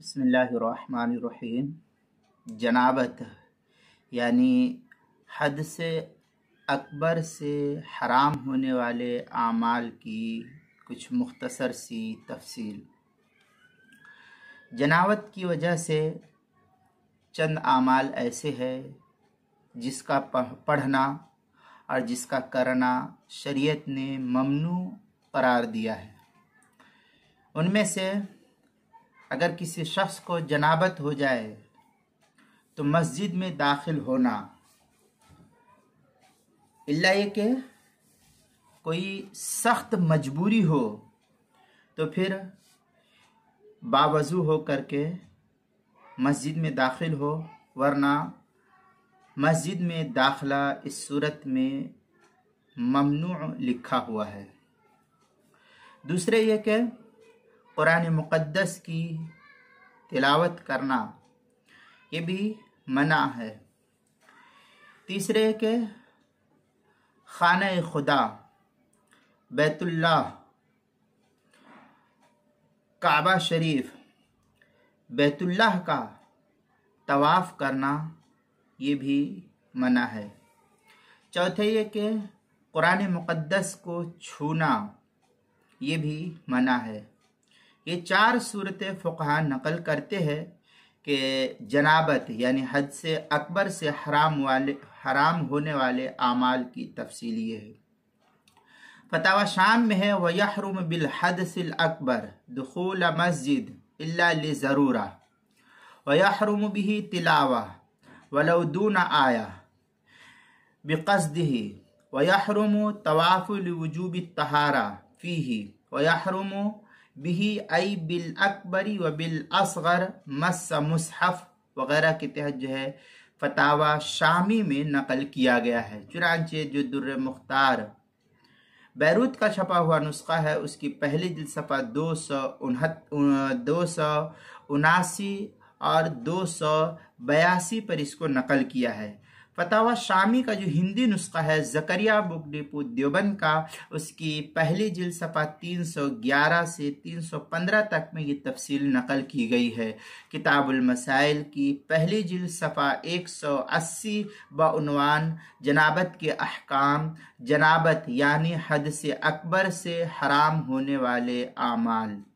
بسم اللہ الرحمن الرحیم۔ جنابت یعنی حد سے اکبر سے حرام ہونے والے اعمال کی کچھ مختصر سی تفصیل۔ جنابت کی وجہ سے چند اعمال ایسے ہیں جس کا پڑھنا اور جس کا کرنا شریعت نے ممنوع قرار دیا ہے۔ ان میں سے اگر کسی شخص کو جنابت ہو جائے تو مسجد میں داخل ہونا، الا یہ کہ کوئی سخت مجبوری ہو تو پھر باوضو ہو کر کے مسجد میں داخل ہو، ورنہ مسجد میں داخلہ اس صورت میں ممنوع لکھا ہوا ہے۔ دوسرے یہ کہ قرآن مقدس کی تلاوت کرنا یہ بھی منع ہے۔ تیسرے کہ خانہ خدا، بیت اللہ، کعبہ شریف، بیت اللہ کا طواف کرنا یہ بھی منع ہے۔ چوتھے یہ کہ قرآن مقدس کو چھونا یہ بھی منع ہے۔ یہ چار صورتیں فقہا نقل کرتے ہیں کہ جنابت یعنی حد سے اکبر سے حرام ہونے والے اعمال کی تفصیل یہ ہے۔ فتاوی شام میں ہے وَيَحْرُمُ بِالْحَدْثِ الْأَكْبَرِ دُخُولَ مَسْجِدٍ إِلَّا لِضَرُورَةٍ وَيَحْرُمُ بِهِ تِلَاوَةٌ وَلَوْ دُونَ آيَةٍ بِقَصْدِهِ وَيَحْرُمُ طَوَافُ لِوُجُوبِ الطَّهَارَةِ فِيهِ وَيَحْرُمُ بِهِ أَيْ بِالْأَكْبَرِ وَبِالْأَصْغَرِ مَسَّ مصحف وغیرہ کے تحت جو ہے فتاوی شامی میں نقل کیا گیا ہے۔ چنانچہ جو در مختار بیروت کا چھپا ہوا نسخہ ہے اس کی پہلی جلد صفحہ 279 اور 282 پر اس کو نقل کیا ہے۔ فتاوی شامی کا جو ہندی نسخہ ہے زکریہ بک ڈپو دیوبند کا، اس کی پہلی جلد صفحہ 311 سے 315 تک میں یہ تفصیل نقل کی گئی ہے۔ کتاب المسائل کی پہلی جلد صفحہ 180 بعنوان جنابت کے احکام، جنابت یعنی حد سے اکبر سے حرام ہونے والے اعمال۔